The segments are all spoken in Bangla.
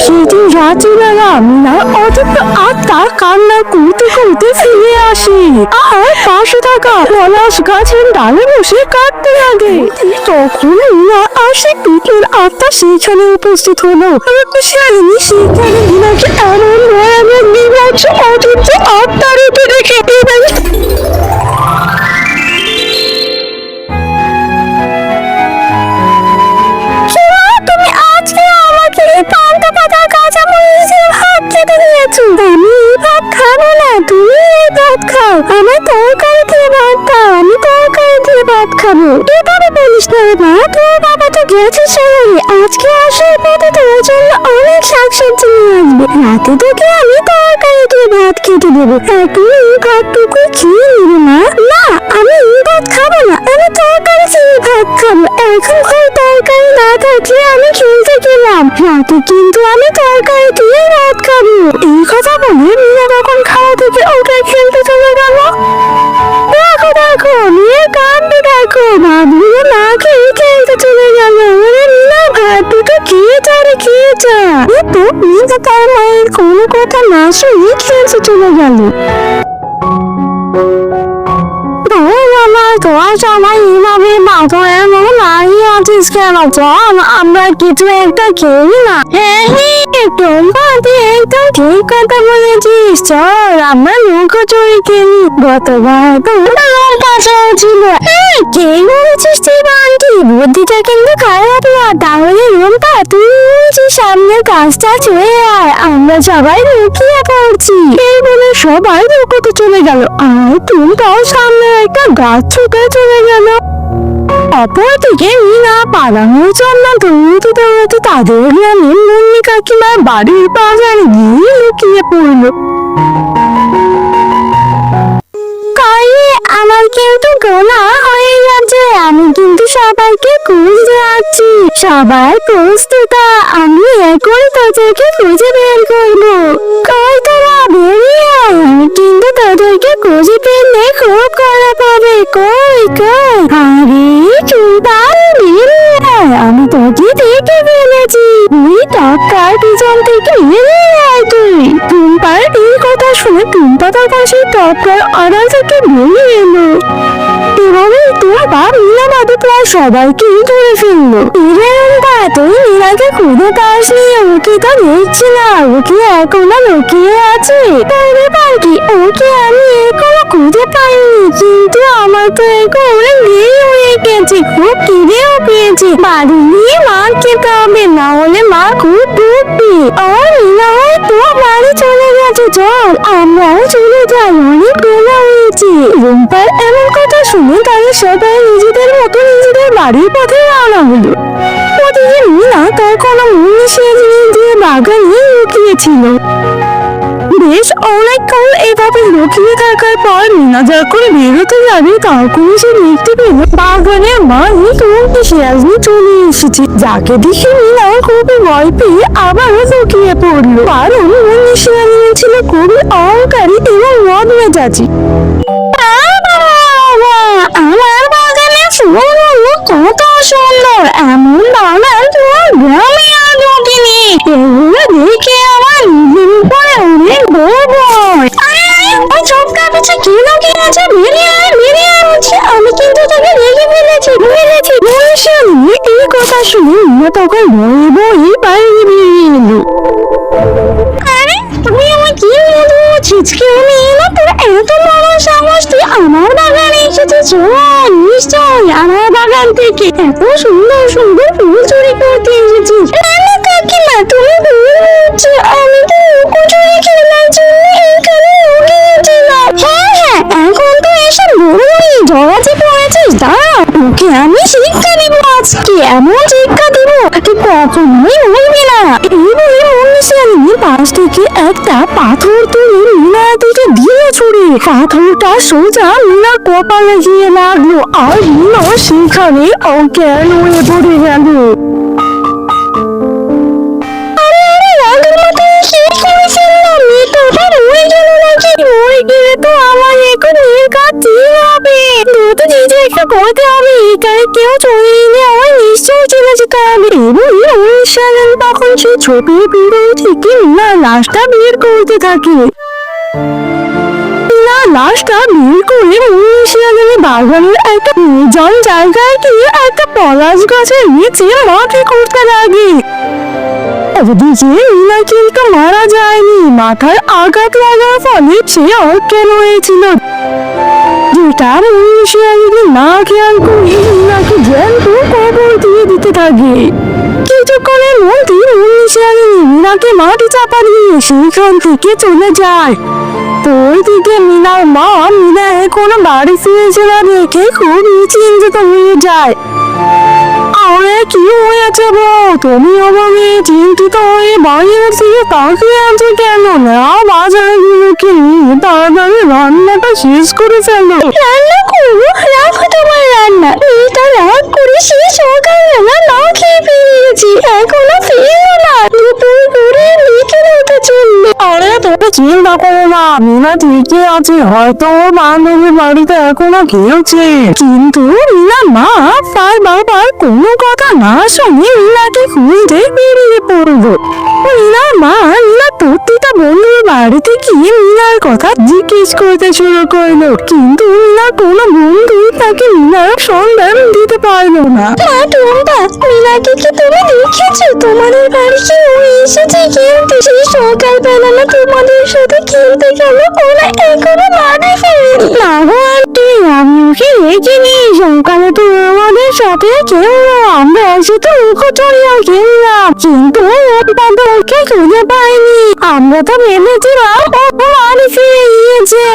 সেদিন রাত্রিবেলা মিনার অদৃশ্য আত্মা কান্না করতে করতে ফিরে আসে আর পাশে থাকা পলাশ গাছের ডালে বসে কাঁদতে লাগে। তখন মিনা আর সে পিকের আত্মা সেখানে উপস্থিত হলো। শিয়ালিনী সেখানে মিনাকে এমন ভয়ানক বিভৎস অদৃশ্য আত্মা রূপে দেখে তুমি আজকে আমাকে পান্তা পাতা কাঁচা মরিচের ভাত খেতে দিয়েছো। আমি এই ভাত খাবো না, তুমি এই ভাত খাও। আমার তরকারি দিয়ে ভাত খাও, আমি তরকারি দিয়ে ভাত খাবো। এভাবে বলিস না মা, তোর বাবা তো গেছে শহরে, আজকে আসার পথে তোর জন্য অনেক শাকসবজি নিয়ে আসবে। রাতে তোকে আমি তরকারি দিয়ে ভাত খেতে দেবো। এখন এই ভাতটুকু খেয়ে নেবো মা। না, আমি এই ভাত খাবো না, আমি তরকারি দিয়ে ভাত খাবো। এখন ঘরে তরকারি না থাকলে আমি খেলতে গেলাম, রাতে কিন্তু আমি তরকারি দিয়ে ভাত খাবো। এই কথা বলে মিনা তখন খাওয়া থেকে ওকে খেলতে চলে গেল। দেখো দেখো মেয়ের কান্না দেখো, ভাবলিও না খেয়ে খেলতে চলে গেল। মিনা ভাত দুটো খেয়ে যা রে, খেয়ে যা। তো মিনা তার মায়ের কোনো কথা না শুনে খেলতে চলে গেল। তোর সবাই এইভাবে মাথায় এমন লাগিয়ে আছিস কেন? চল আমরা কিছু একটা খেলি না। হ্যাঁ টম্পা, তুই একদম ঠিক কথা বলেছিস। চল আমরা লুকোচুরি খেলি। গতবার তোমরা কাছেও ছিল। কে বলেছিস তুই বান্টি? বুদ্ধিটা কিন্তু খারাপ না। তাহলে রুম্পা তুই সামনের কাজটা ছুঁয়ে আয়, আমরা সবাই লুকিয়ে পড়ছি। এই বলে সবাই লুকোতে চলে গেল আর টুম্পাও সামনে একটা গাছ ছুটে চলে গেল। অপরদিকে মিনা পালানোর জন্য দৌড়তে দৌড়তে তাদের গ্রামে মুন্নি কাকিমার বাড়ির বাজারে গিয়ে লুকিয়ে পড়ল। আমার কিন্তু গোনা হয়ে যাচ্ছে, আমি কিন্তু সবাইকে খুঁজতে যাচ্ছি। সবাই প্রস্তুত, আমি এখন তোদেরকে খুঁজে বের করবো। কই তোরা বেরিয়ে আয়, আমি কিন্তু তোদেরকে খুঁজে পেলে খুব খারাপ হবে। কই কই? আরে চুলটা বেরিয়ে আয়, আমি তোকে দেখে ফেলেছি। তুই টাকার পিছন থেকে বেরিয়ে আয় তুই। টুম্পার এই কথা শুনে টুম্পা তার পাশে টাকার আড়াল থেকে বেরিয়ে এলো। এভাবে তোর বাপ মিনা বাদে প্রায় সবাইকে ধরে ফেললো। তুই মিনাকে খুঁজে পাসনি, ওকে তো দেখছি না, ওকে এখনো লুকিয়ে আছে। তার ব্যাপার কি? ওকে আমি এখনো খুঁজে পাইনি, কিন্তু আমার তো এখন অনেক দেরি হয়ে গেছে, খুব খিদেও পেয়েছে। বাড়ি নিয়ে মা খেতে হবে, না হলে মা খুব বকবে। আর মিনা হয়তো বাড়ি চলে গেছে, চল আমরাও চলে যাই, অনেক বেলা হয়েছে। রুম্পার এমন কথা শুনে তারা সবাই নিজেদের মতো নিজেদের বাড়ির পথে রওনা হলো। ওদিকে মিনা তার কোনো মুনিশের জিনিস দিয়ে বাগানে লুকিয়েছিল। বেশ অনেকক্ষণ এভাবে লুকিয়ে থাকার পর মিনা যখন বেরোতে যাবে তখন সে দেখতে পেল বাগানের মালিক মুন্নি শিয়ালিনী চলে এসেছে, যাকে দেখে মিনা খুবই ভয় পেয়ে আবারও লুকিয়ে পড়লো। কারণ মুন্নি শিয়ালিনী ছিল খুবই অহংকারী এবং মদ মেজাজি। আমার বাগানে ফুলগুলো কত সুন্দর, এমন বাগান তোমার গ্রামে আর দেখিনি। এগুলো দেখে আমার নিজের উপরে অনেক গর্ব হয়। ওই ছোট্ট পিছে কি লুকিয়ে আছে? বেরিয়ে আয়, বেরিয়ে আয় বলছি, আমি কিন্তু তোকে দেখে ফেলেছি, বুঝেছি। এই কথা শুনে মিনা তখন ভয়ে ভয়ে বাইরে বেরিয়ে এলো। আরে তুমি আমার কি বলবো? ছিচকে আমি এলো, তোর এত বড় সাহস, তুই আমার বাগানে এসেছিস? চল, নিশ্চয় আমার বাগান থেকে এত সুন্দর সুন্দর ফুল চুরি করতে এসেছিস। না কাকিমা, তুমি ভুল বলছো, আমি তো লুকোচুরি খেলার জন্য এখানে লুকিয়েছিলাম। হ্যাঁ, এখন তো এসব বলবি, জড়াতে পড়েছিস। দাঁড়া, ওকে আমি শিক্ষা দিব আজকে, এমন শিক্ষা দিব তুই কখনোই বলবি না। এই বলে মুন্নি শিয়ালিনীর পাশ থেকে একটা পাথর তুলে মিনার দিকে দিয়ে ছুড়ে পাথরটা সোজা মিনার কপালে গিয়ে লাগলো আর মিনা সেখানে অজ্ঞান হয়ে পড়ে গেল। কেউ চলে এলে আমার নিশ্চয় চলে শিকার। এবং সালেন তখন সে ছোপের ভিতর থেকে মিনার লাশটা বের করতে থাকে। লাশটা বের করে শিয়ালের বাগানের একটা নির্জন জায়গায় গিয়ে একটা পলাশ গাছের নিচে মাটি করতে লাগে। ওদিকে মিনা কিন্তু মারা যায়নি, মাথায় আঘাত লাগার ফলে সে অজ্ঞান হয়েছিল, যেটা শিয়ালকে না খেয়াল করে মিনাকে জ্যান্ত কবর দিয়ে দিতে থাকে। কিছুক্ষণের মধ্যে শিয়ালিনী মিনাকে মাটি চাপা দিয়ে সেখান থেকে চলে যায়। ওইদিকে মিনার মা মিনা এখনো বাড়ি ফিরেছে না দেখে খুবই চিন্তিত হয়ে যায়। আরে কি হয়েছে গো, তুমি আমাকে চিন্তিত হয়ে বাইরের থেকে তাকিয়ে আছো কেন? না বাজারগুলোকে নিয়ে তাড়াতাড়ি রান্নাটা শেষ করে ফেলো। রান্না করবো? রাখো তোমার রান্না, মেয়েটা রাগ করে সে সকালবেলা না খেয়ে ফিরেছি, এখনো ফিরলো না, দুপুর করে বিকেল হতে চলবে। আরে তুমি চিন্তা করো না, মিনা ঠিকই আছে, হয়তো ওর বান্ধবীর বাড়িতে এখনো খেয়েছে। কিন্তু মিনার মা তার বাবার কোনো কথা না শুনে মিনাকে খুঁজতে বেরিয়ে পড়লো। মিনার মা মিনার প্রতিটা বন্ধুর বাড়িতে গিয়ে মিনার কথা জিজ্ঞেস করতে শুরু করলো, কিন্তু মিনার কোনো বন্ধু তাকে মিনার সন্ধান দিতে পারলো না। মা টুম্পা, মিনাকে কি তুমি দেখেছো? তোমাদের বাড়ি কি ও এসেছে? কিন্তু সেই সকালবেলা না তোমাদের সাথে খেলতে গেল, ওরা এখনো বাড়ি ফেরেনি। না গো আন্টি, আমি ওকে দেখিনি, সকালে তো আমাদের সাথে খেললো, আমরা একসাথে উকোচড়িয়া খেললাম, কিন্তু ওকে খুঁজে পাইনি। আমরা তো ভেবেছিলাম ও বাড়ি ফিরে গিয়েছে।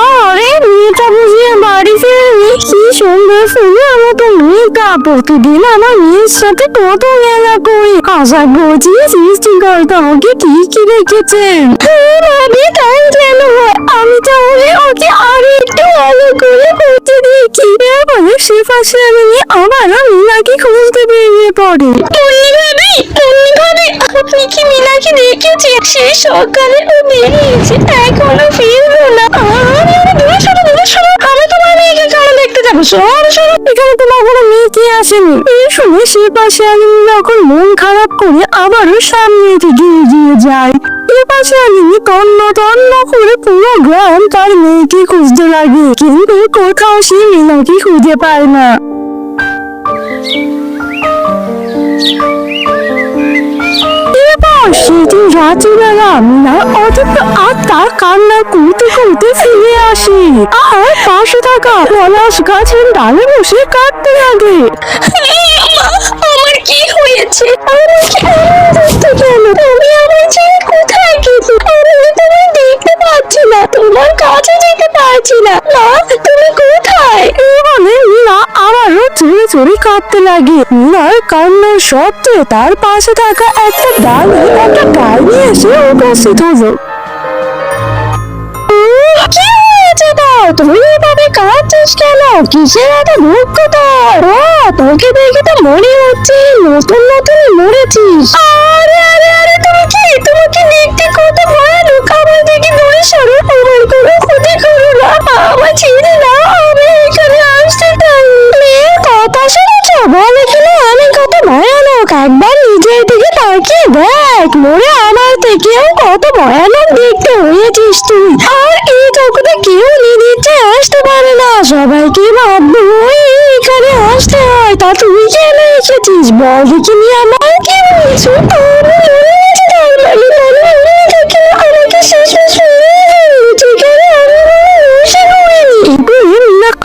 আরে মেয়েটা বুঝিয়ে বাড়ি ফিরেনি, কি সুন্দর ফুলের মতো মেয়েটা প্রতিদিন আমার মেয়ের সাথে কত মেলা করি। আশা করছি সৃষ্টিকর্তা ওকে কি রেখেছেন। তাই যেন আমি তাহলে ওকে আরো একটু ভালো করে করতে দিয়েছি। এরপরে সে পাশে আমি আবারও মিনাকে খুঁজতে বেরিয়ে পড়ে। আপনি কি মিনাকে দেখেছেন? সে সকালে ও বেরিয়েছে, এখনো ফিরলো না। আমি তোমার মেয়েকে কেন দেখতে যাবো? এখানে তোমার কোনো মেয়ে কি আসেনি? এই শুনে সে পাশে আমি যখন মন খারাপ করে আবারও সামনে এগিয়ে যায়। এ পাশে আমি তন্ন করে পুরো গ্রাম তার মেয়েকে খুঁজতে লাগে, কিন্তু কোথাও সে মিনাকে খুঁজে পায় না। সেদিন রাত্রিবেলা মিনার অদ্ভুত আত্মা কান্না করতে ফিরে আসে আর পাশে থাকা পলাশ গাছের ডালে বসে কাঁদতে লাগে। আমার কি হয়েছে? কেন তুমি আমার ছেলে কোথায় গেছো? আমি তোমায় দেখতে পাচ্ছি না, তোমার কাছে যেতে পারছি না। তুমি কোথায়? বলে মিনা আবারও চড়ে কাঁদতে লাগে। মিনার কান্নার শব্দে তার পাশে থাকা একটা ডালে একটা ডাইনি এসে উপস্থিত হলো। কি হয়েছে তোর? তুই এভাবে কাঁদছিস কেন? কিসের এত দুঃখ তোর? তোকে দেখে তো মনে হচ্ছে নতুন মরেছিস। আরে তোমাকে দেখতে কত ভয়ানক, আমার দেখে দূরে সরো, আমার কোনো ক্ষতি করো না, আমার ছেড়ে না, আমি এখানে আসতে চাই। মেয়ের কথা শুনেছ? বলে কিনা আমি কত ভয়ানক, একবার নিজের দিকে তাকিয়ে দেখ, মরে আমার থেকেও কত ভয়ানক দেখতে হয়েছিস তুই। আর এই জগতে কেউ নিজে আসতে পারে না, সবাইকে ভাববো এখানে আসতে হয়। তা তুই কেন এসেছিস? বল দেখিনি আমার কি হয়েছে? আমাকে শেষ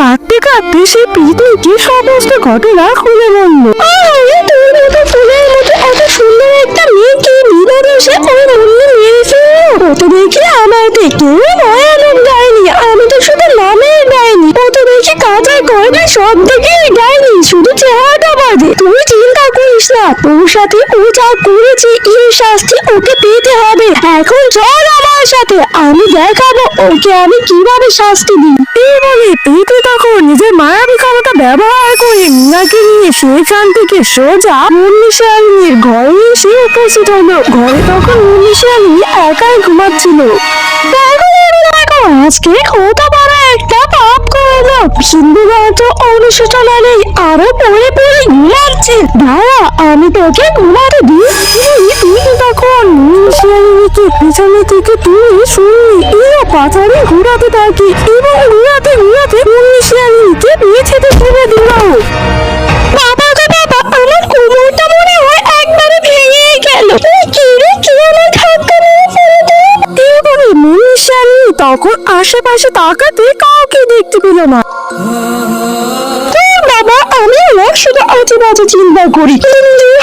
কাঁদতে কাঁদতে সে পৃথিবীকে সমস্ত ঘটনা খুলে বলল। তোর মতো ফুলের মতো এত সুন্দর একটা মেয়েকে বিদেশে ওই মূল্যে মেরে ফেললো। ও তো দেখে আমার থেকেও ভয়ানক ডাইনি, আমি তো শুধু নামের ডাইনি, ও তো দেখে কাঁচা গয়না সব থেকে ডাইনি, শুধু চেহারাটা বাদে। তুই চিন্তা করিস না, তোর সাথে ও যা করেছে এই শাস্তি ওকে পেতে হবে। এখন চল আমার সাথে, আমি দেখাবো ওকে আমি কিভাবে শাস্তি দিই। এই বলে প্রীতি তখন নিজের মায়াবী ক্ষমতা ব্যবহার করে মিনাকে নিয়ে সেখান থেকে সোজা মুন্নিশালিনীর ঘরে এসে উপস্থিত হলো। ঘরে তখন মুন্নিশালিনী একাই ঘুমাচ্ছিল। দেখো আজকে কত বড় একটা পাপ করে হলো সিন্ধুরা তো অনুশোচনা নেই, আরো পড়ে পড়ে ঘুমাচ্ছে। দাঁড়া, আমি তোকে ঘুমাতে দিই। তুই তখন শিয়ালিনীকে পেছনে থেকে তুলে শুনলি এরা পাথারে ঘোরাতে থাকে এবং ঘুরাতে ঘুরাতে শিয়ালিনীকে মেঝেতে ফেলে দিল। বাবা গো বাবা, আমার কোমরটা মনে হয় একবারে ভেঙে গেল। কি রে, কি আমার ধাক্কা মেরে ফেলে দিল? এভাবে শিয়ালিনী তখন আশেপাশে তাকাতে কাউকে দেখতে পেল না। বাবা, আমি শুধু আজে বাজে চিন্তা করি,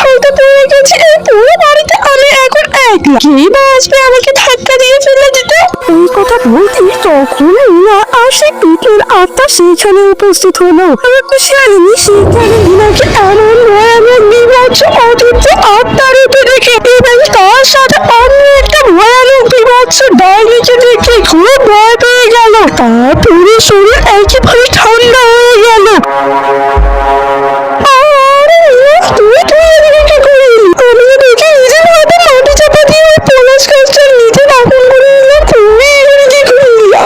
হয়তো পড়ে গেছে এই পুরো বাড়িতে আমি এখন একলা, কে বা আসবে আমাকে ধাক্কা দিয়ে ফেলে দিতে? এই কথা বলতে তখন আর সে পিকের আত্মা সেখানে উপস্থিত হলো। শিয়ালিনী সেখানে দিনাকে এমন ভয়ানক বিভৎস অদ্ভুত আত্মা রূপে দেখে এবং তার সাথে অন্য একটা ভয়ানক বিভৎস ডাইনিকে দেখে খুব ভয় পেয়ে গেল। তার পুরো শরীর একেবারে ঠান্ডা হয়ে গেল।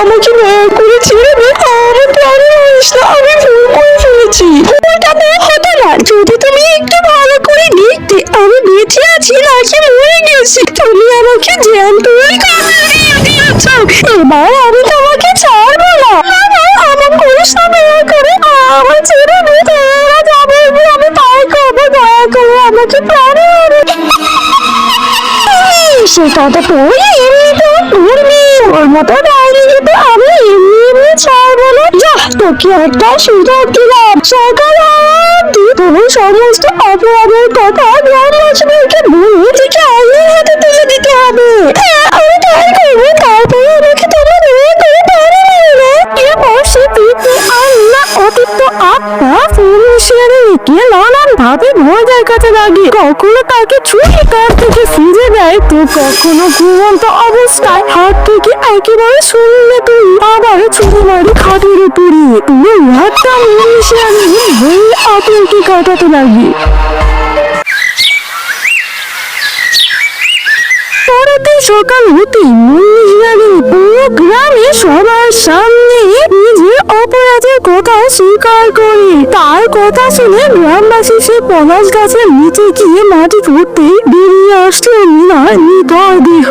আমাকে দয়া করে ছেড়ে দে, আমার প্রাণে হইস না, আমি ভুল করে ফেলেছি। ভুলটা না হতো না যদি তুমি একটু ভালো করে দেখতে আমি বেঁচে আছি নাকি মরে গেছি। তুমি আমাকে জ্যান্তই কামড়ে দিয়েছ, এবার আমি তোমাকে ছাড়বো না। আমার করিস না, দয়া করে আমার ছেড়ে দে, তোরা যাবে আমি তাই করবো, দয়া করে আমাকে প্রাণে সে কথা পড়ে এমনি তো ঘুরবি, ওর মতো ডাইনি তো আমি এমনি এমনি ছাড়বো না। যা, তোকে একটা সুযোগ দিলাম, সকাল তুমি সমস্ত অপরাধের কথা গ্রামবাসীদেরকে বলে থেকে আইনের হাতে তুলে দিতে হবে। আমি তাই করবো, তারপরে আমাকে তোমরা দয়া করে পারে না। এরপর সে পিঁপড়ে আল্লাহ অতিরিক্ত আত্মা শিয়ালিনীকে নানান ভাবে ভয় দেখাতে লাগে। কখনো তাকে ছুরি কাঠ থেকে ফিরে দেয়, তো কখনো ঘুমন্ত অবস্থায় হাত থেকে একেবারে শরীরে তুই আবার ছুরি মারি খাটের উপরে। তুমি রাতটা শিয়ালিনী ভয়ে আতঙ্কে কাটাতে লাগে। পরের সকাল হতেই শিয়ালিনী পুরো গ্রামে সবার সামনে নিজের অপরাধের কথা স্বীকার করে। তার কথা শুনে গ্রামবাসী সে পলাশ গাছের নিচে গিয়ে মাটি খুঁড়তে বেরিয়ে আসলো মিনার হৃদয় দেহ।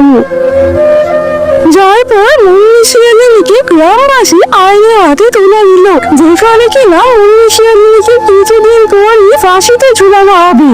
যার পর শিয়ালিনীকে গ্রামবাসী আইনের হাতে তুলে দিল, যেখানে কিনা শিয়ালিনীকে কিছুদিন পরই ফাঁসিতে ঝুলানো হবে।